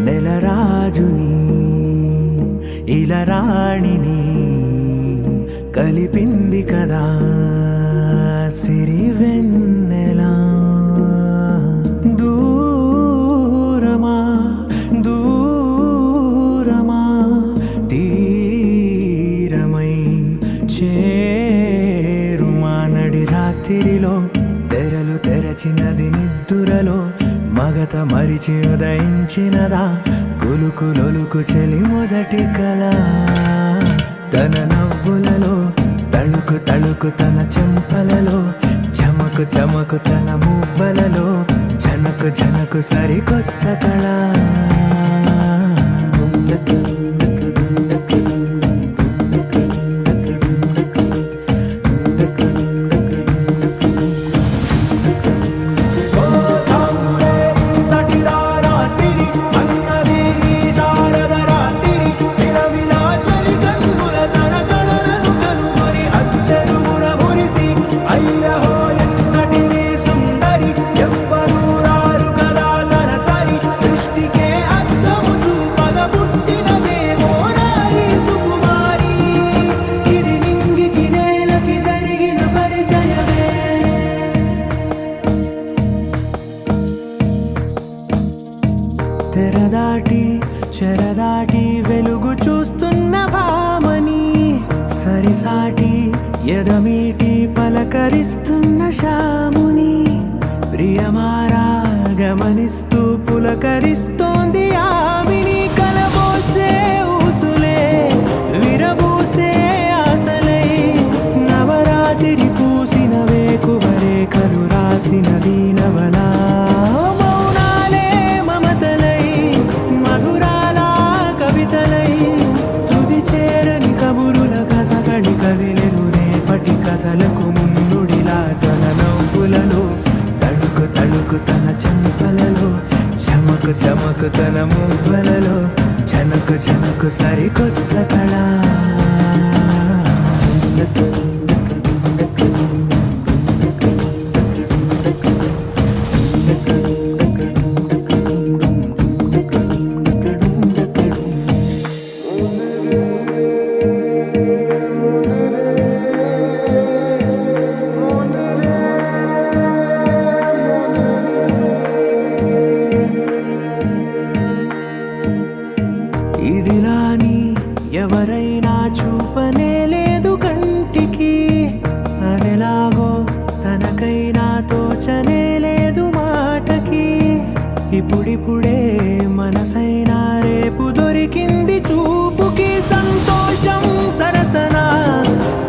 నెలరాజుని ఇలరాణిని కలిపింది కదా సిరివెన్నెలా. దూరమా దూరమా తీరమై చేరుమా నడి రాత్రిలో తెరలు తెరచినది నిద్దురలో మగత మరిచి ఉదయించినదా కులుకులొలుకు చెలి మొదటి కళ. తన నవ్వులలో తళుకు తళుకు తన చెంపలలో చమకు చమకు తన మువ్వలలో జనకు జనకు సరికొత్త కళ. తెరదాటి చెరదాటి వెలుగు చూస్తున్న భామని సరిసాటి ఎదమీటి పలకరిస్తున్న శాముని ప్రియమారా గమనిస్తూ పులకరిస్తోంది ఆవిని. కలబోసే ఊసులే విరబూసే ఆశలై నవరాత్రి పూసిన వేకువరేఖలు రాసిన దీనవలా. కథలకు ముందుడిలా తన నవ్వులలో తళుకు తళుకు తన చెంపలలో చమకు చమకు తన మువ్వలలో జనకు జనకు సరికొత్త కళ. ఇదిలాని ఎవరైనా చూపనే లేదు కంటికి, అదెలాగో తనకైనా తోచనే లేదు మాటకి. ఇప్పుడిప్పుడే మనసైనా రేపు దొరికింది చూపుకి. సంతోషం సరసన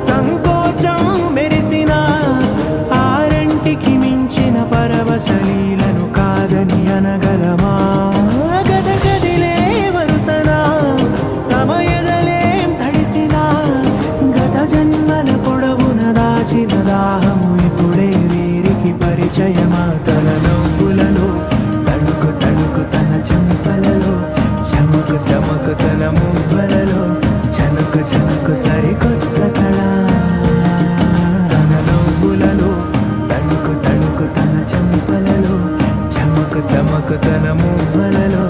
సంకోచం మెరిసిన ఆరంటికి మించిన పరవశలీలను కాదని అనగలమా. దాహము ఇప్పుడే వీరికి పరిచయమా. తన నవ్వులలో తళుకు తళుకు తన చెంపలలో చమకు చమకు తన మువ్వలలో జనకు జనకు సరికొత్త కళ. తన నవ్వులలో తళుకు తళుకు తన చెంపలలో చమకు చమకు తన మువ్వలలో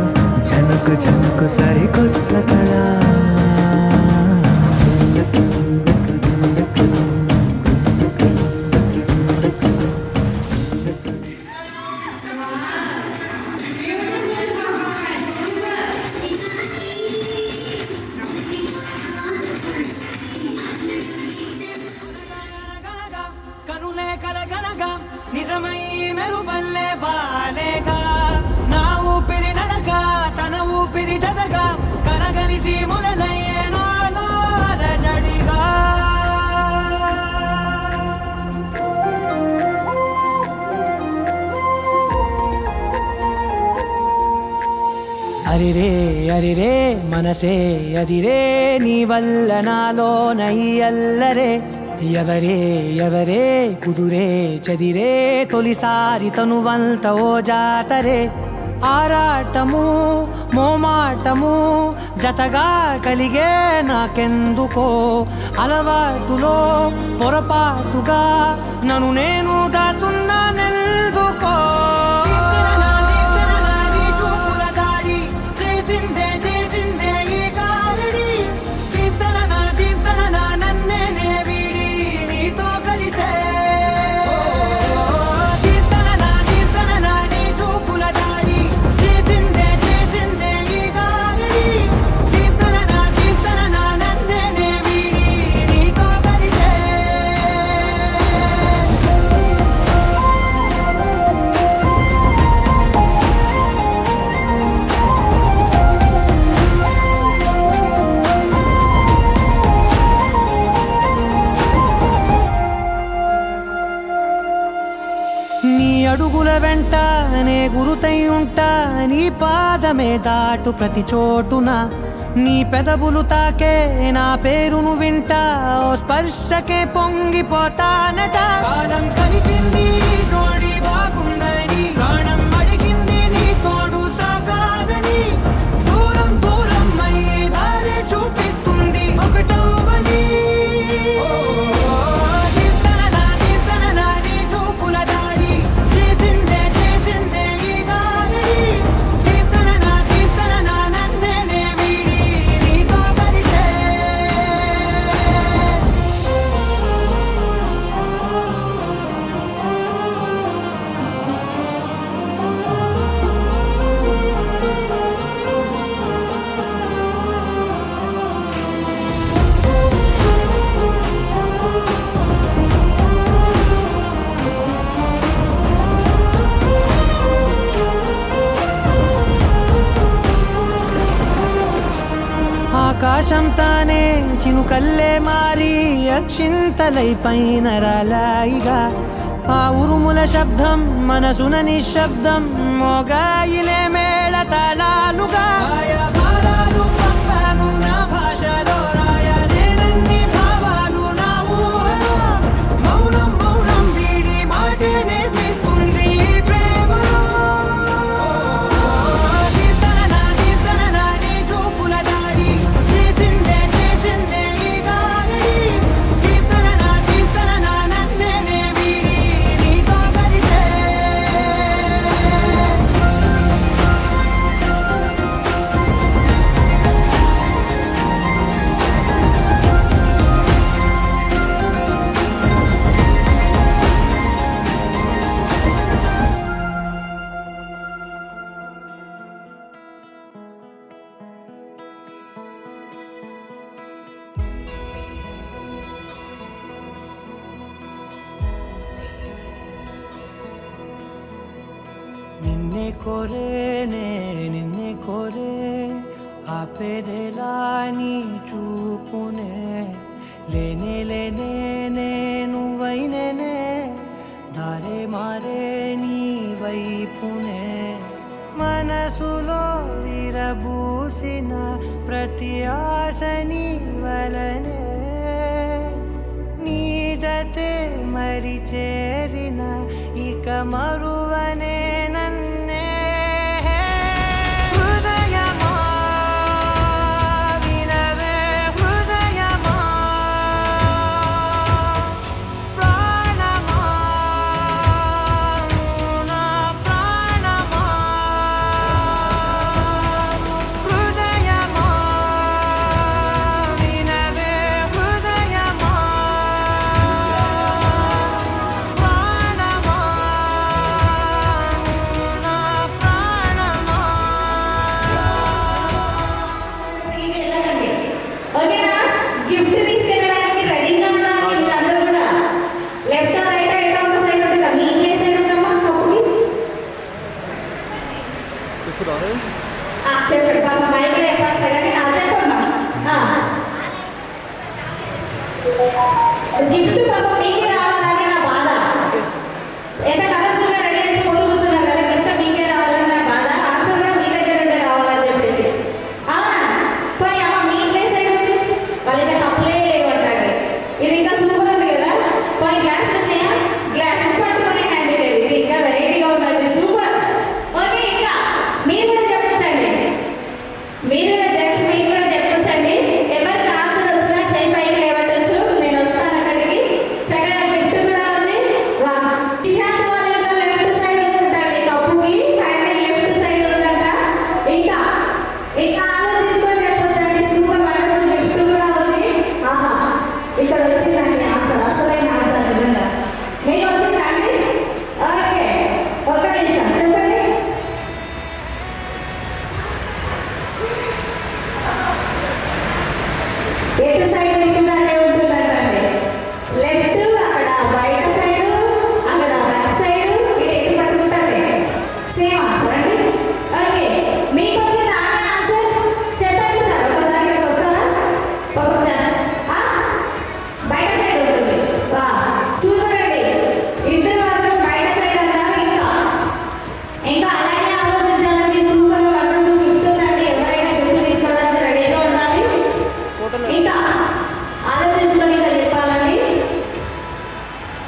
చమకు చమకు సరికొత్త కళ. కనులే కలగనగా నిజమై మెరుపల్లే వాలేగా, నా ఊపిరి నడక తన ఊపిరి జతగా కలగలిసి మొదలయ్యేనో అలజడిగా. అరిరే అరిరే మనసే అరిరే, నీ వల్ల నాలో నై అల్లరే. ఎవరే ఎవరే కుదురే చదిరే, తొలిసారి తనువంత ఓ జాతరే. ఆరాటము మోమాటము జతగా కలిగే నాకెందుకో, అలవాటులో పొరపాటుగా నన్ను నేను దాస్తున్నానెందుకో. నీ అడుగుల వెంట నే గురుతై ఉంటా, నీ పాదమే దాటు ప్రతి చోటున. నీ పెదవులు తాకే నా పేరును వింటా, ఓ స్పర్శకే పొంగిపోతానట. కాలం కలిపింది జోడి బాగుందని, ప్రాణం అడిగింది నీ తోడు సాగాలని. దూరం దూరం అయ్యే దారి చూపిస్తుంది ఒకటవని. ఆకాశం తానే చినుకల్లే మారి అక్షింతలై పైన రాలాయిగా. ఆ ఉరుముల శబ్దం మనసున నిశ్శబ్దం, మోగాయిలే మేళ తాళాలుగా. నా భాషలో రాయలేనన్ని భావాలు నా ఊహలో. మౌనం మౌనం వీడి మాటే నేర్పిస్తుంది ప్రేమలో. నిన్నే కోరేనే నిన్నే కోరే, ఆపేదేలా నీ చూపునే. లేనే లేనే నువ్వైనేనే, దారే మారే నీ వైపునే. మనసులో విరబూసిన ప్రతి ఆశ నీ వలనే, నీ జతే మరి చేరిన ఇక మరువనే నన్నే. హృదయమా వినవే హృదయమా, ప్రాణమా నా ప్రాణమా. చెప్పండి పాప మైక్ చెప్పాలి కానీ చెప్పమ్మా గిఫ్ట్ పాప మీకే రావాలని నా బాధ. ఎంత కలర్ఫుల్గా రెడీ చేసి ముందు కూర్చున్నారు కదా, గిఫ్ట్ మీకే రావాలని నా బాధ. ఆన్సర్ కూడా మీ దగ్గర ఉంటే రావాలని చెప్పేసి. అవునా పోయి అమ్మ మీ ప్లేస్ అయింది వాళ్ళ కప్పులే లేవంటాడు. ఇది ఇంకా సూపర్ ఉంది కదా, పోయి గ్లాస్ ఉన్నాయా, గ్లాస్ పట్టుకునే క్యాండిడేట్ ఇది ఇంకా వెరైటీగా ఉన్నది, సూపర్. ఓకే ఇంకా మీరు కూడా చెప్పించండి, మీరు కూడా జడ్స్ మీరు కూడా చెప్పించండి. ఎవరికి ఆన్సర్ వచ్చినా చేయి పైకి లేవట్టచ్చు, నేను వస్తాను అక్కడికి. చక్కగా గిఫ్ట్ కూడా ఉంది. వా ఇషాంత్ వాళ్ళ ఇంట్లో లెఫ్ట్ సైడ్ ఉంటుందండి కప్పుకి, హ్యాండిల్ లెఫ్ట్ సైడ్ ఉందంట. ఇంకా ఇంకా ఆలోచించుకొని చెప్పొచ్చండి, సూపర్ వండర్ఫుల్ గిఫ్ట్ కూడా ఉంది. ఆహా ఇక్కడ వచ్చిందండి ఆన్సర్, అసలైన ఆన్సర్ నిజంగా మీకు వచ్చిందండి. ఓకే ఒక్క నిమిషం చెప్పండి. ఎటు సైడ్ ఉంటుందంటే ఉంటుందంటే లెఫ్ట్, అక్కడ బయట సైడ్, అక్కడ బ్యాక్ సైడ్, ఇటు ఎటు పట్టుకుంటాడే సేమ్ ఆన్సర్ అండి. ఓకే మీకు వచ్చిన ఆన్సర్ చెప్పండి సార్, ఒకసారి ఇక్కడికి వస్తారా పాపం బయట సైడ్ ఉంటుంది. వా సూపర్ అండి, ఇద్దరు మాత్రం బయట సైడ్ అన్నారు. ఇంకా ఇంకా అలాగే ఆలోచించాలండి, సూపర్ వండర్ఫుల్ గిఫ్ట్ ఉందండి. ఎవరైనా గిఫ్ట్ తీసుకోవడానికి రెడీగా ఉండాలి. ఇంకా ఆలోచించుకొని ఇంకా చెప్పాలండి.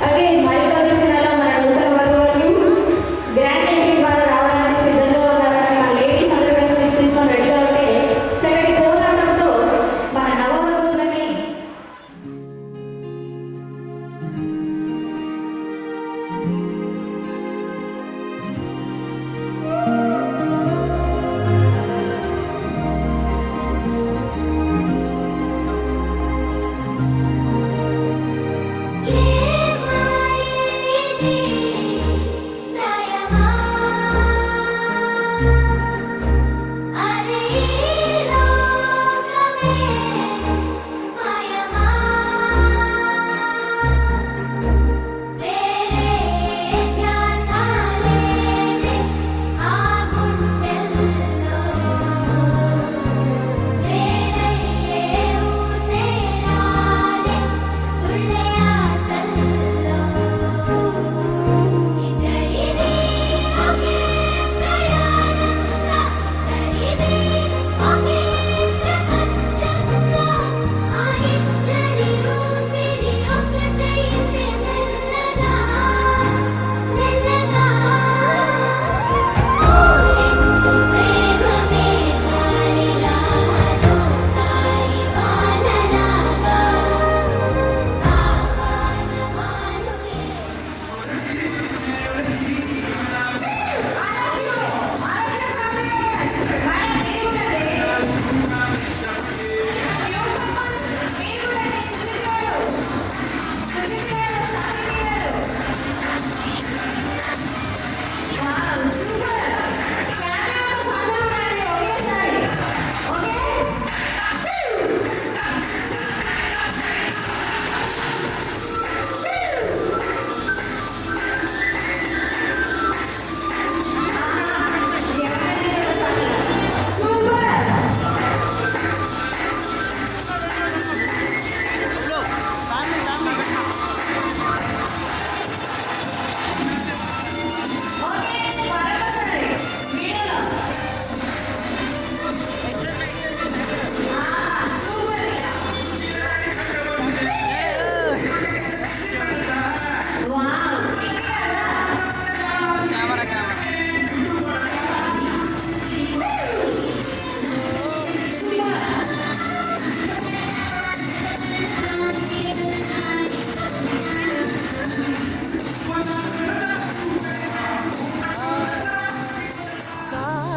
అదే మైక్ ఆలోచనలో మన నూతన వధువులు గ్రాండ్ ఎంట్రీ ద్వారా రావడానికి సిద్ధంగా ఉన్నారని మన లేడీస్ అందరూ కూడా స్పీచ్ తీసుకొని రెడీగా ఉంటే చక్కటి పోరాటంతో మన నవవధువులని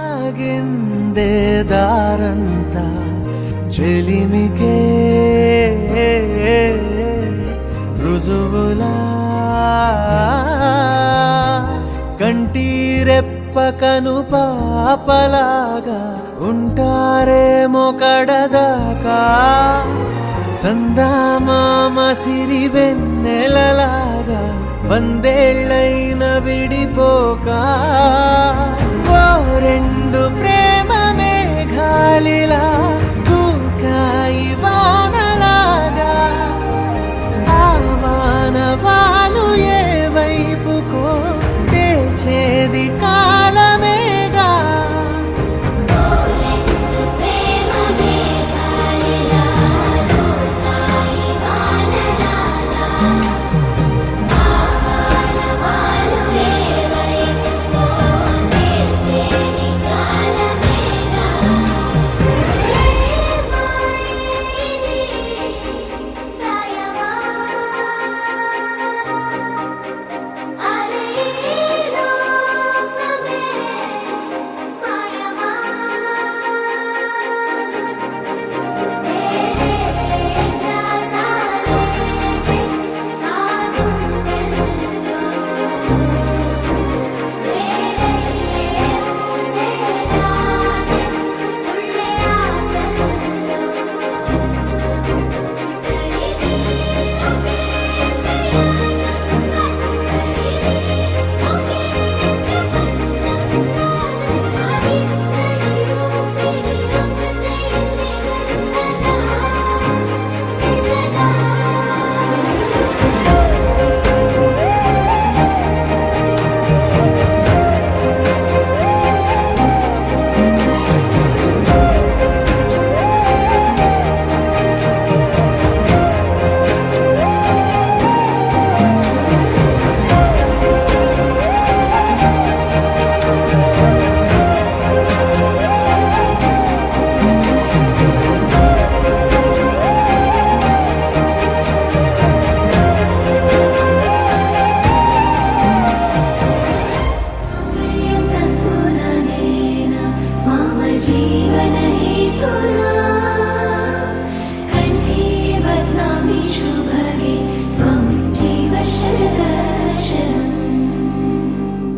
సాగిందే దారంతా చెలిమికే రుజువులా కంటిరెప్పకను పాపలాగా ఉంటారేమో కడదాకా. సందామామ సిరి వెన్నెలలాగా వందేళ్ళైన విడిపోక ఓ రెండు ప్రేమ మేఘాలిలా దూకాయి వానలాగా ఆ వానవాలు ఏ వైపుకో తేల్చేది కాలమేగా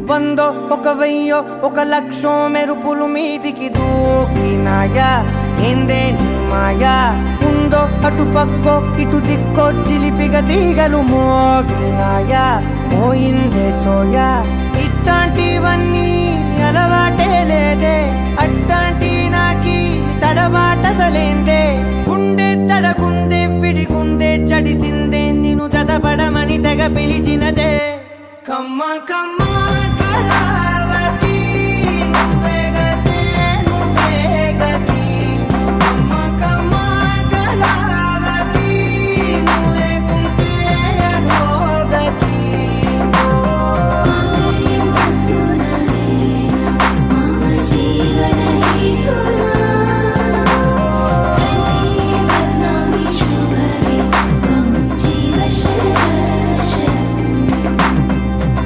వందో ఒక వెయ్యో ఒక లక్షో మెరుపులు మీదికి దూకినాయా ఏందే నీ మాయా ఉందో అటు పక్కో ఇటు దిక్కో చిలిపిగ తీగలు మోగినాయా పోయిందే సోయా ఇట్లాంటివన్నీ అలవాటే లేదే అట్లాంటి నాకి తడబాటసలేందే గుండె తడగుందే విడిగుందే చడిసిందే నిన్ను జతపడమని తెగ పిలిచినదే కమ్మ కమ్మ కళావతి నువ్వే గతి నువ్వే గతి కమ్మ కమ్మ కళావతి నువ్వు లేకుంటే అదో గతి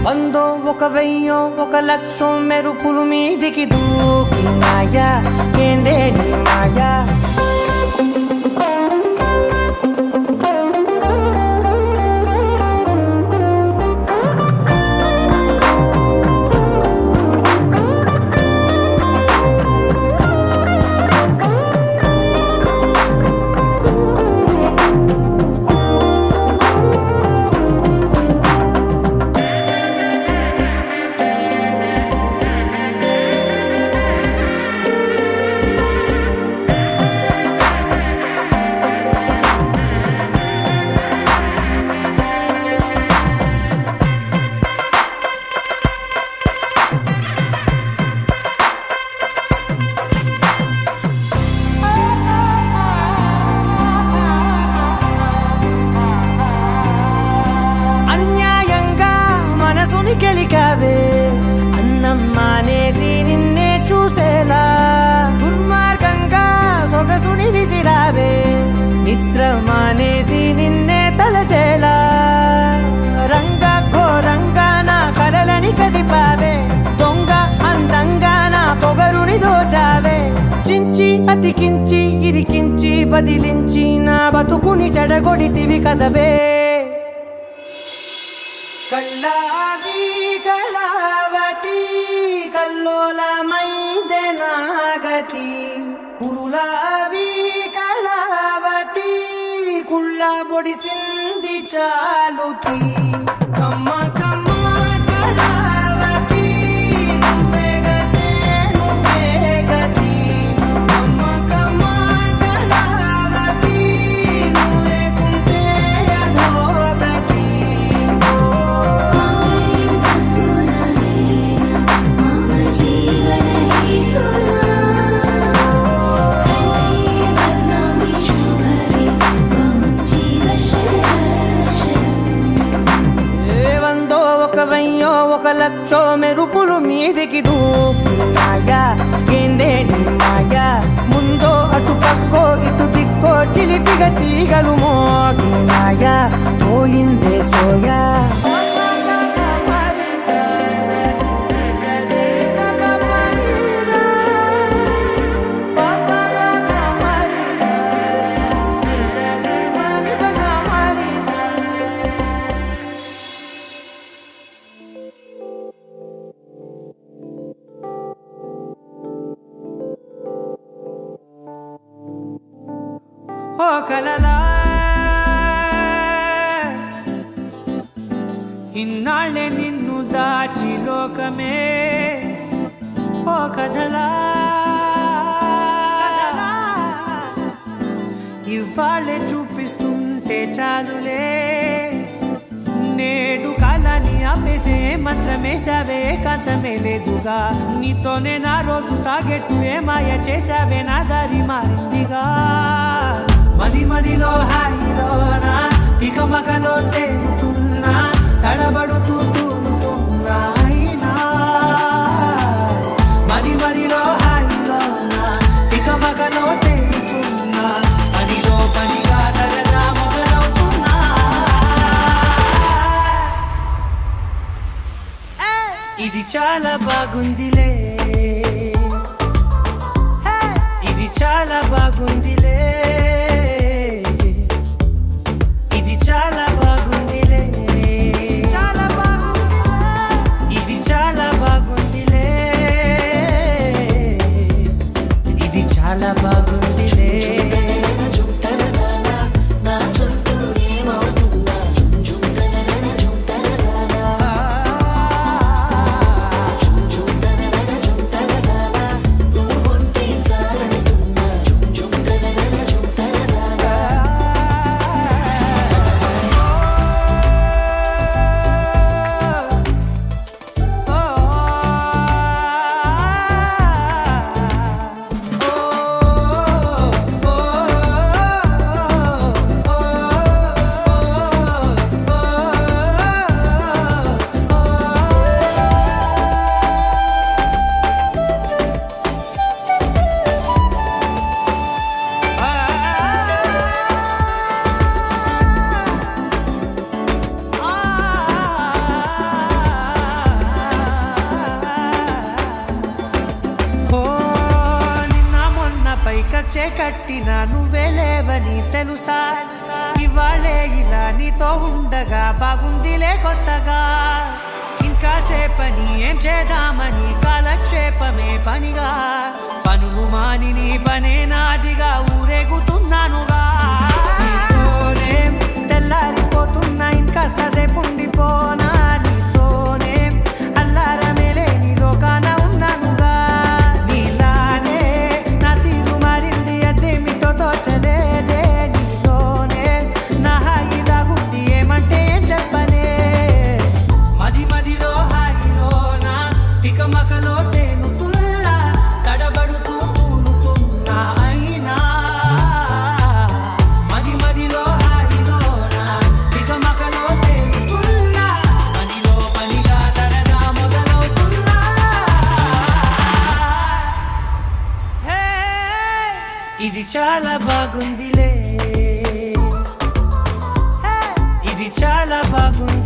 వందో ఒక వెయ్యో ఒక లక్షో మెరుపులు మీదికి దూకినాయా ఏందే నీ మాయా గెలికావే అన్నం మానేసి నిన్నే చూసేలా దుర్మార్గంగా సొగసుని విసిరావే నిద్ర మానేసి నిన్నే తలచేలా రంగా ఘోరంగా నా కలలని కదిపావే దొంగ అందంగా నా పొగరుని దోచావే చించి అతికించి ఇరికించి వదిలించి నా బతుకుని చెడగొడితివి కదవే కళ్ళావి కళావతి కల్లోలమైందే నాగతి కురులావి కళావతి కుళ్ళ బొడిసింది చాలుతి కమ్మ కమ్మ కళావతి నువ్వే గతే తీగ తీగలు మోగినాయా పోయిందే సోయా ఓ కలలా ఇన్నాళ్ళే నిన్ను దాచి లోకమే ఓ కథలా ఇవాళ్ళే చూపిస్తుంటే చాలులే నేడు కాలాన్ని ఆపేసే మంత్రమేశావే కాంతమే లేదుగా నీతోనే నా రోజు సాగెట్టు ఏ మాయ చేశావే నా దారి మారిందిగా మది మదిలో హాయిలోనా ఇక మగలో తేలుతున్నా తడబడుతూ తూలుతున్నా అయినా మది మదిలో హాయిలోనా ఇక మగలో తేలుతున్నా పనిలో పనిగా సరదా మొదలవుతున్నా ఇది చాలా బాగుందిలే ఇది చాలా బాగుందిలే చాలా బాగుందిలే కచ్చే కట్టినా నువ్వే లేవని తెలుసా ఇవాళే ఇలా నీతో ఉండగా బాగుందిలే కొత్తగా ఇంకా సేపని ఏం చేద్దామని కాలక్షేపమే పనిగా పనులు మాని నీ పనే నాదిగా ఊరేగుతున్నానుగా నీతోనే తెల్లారిపోతున్నా ఇంకాస్త సేపు ఉండిపోనా నీతోనే అల్లారమే లేని లోకాన ఉన్నానుగా నీలానే నా తీరు మారింది అదేమిటో తోచలేదే నీతోనే నా హాయి దాగుంది ఏమంటే ఏం చెప్పనే మది మదిలో హాయిలోనా తికమకలో తేలుతున్నా తడబడుతూ తూలుతున్నా అయినా మది మదిలో హాయిలోనా తికమకలో తేలుతున్నా పనిలో పనిగా సరదా మొదలవుతున్నా హే ఇది చాలా బాగుందిలే ఇది చాలా బాగుంది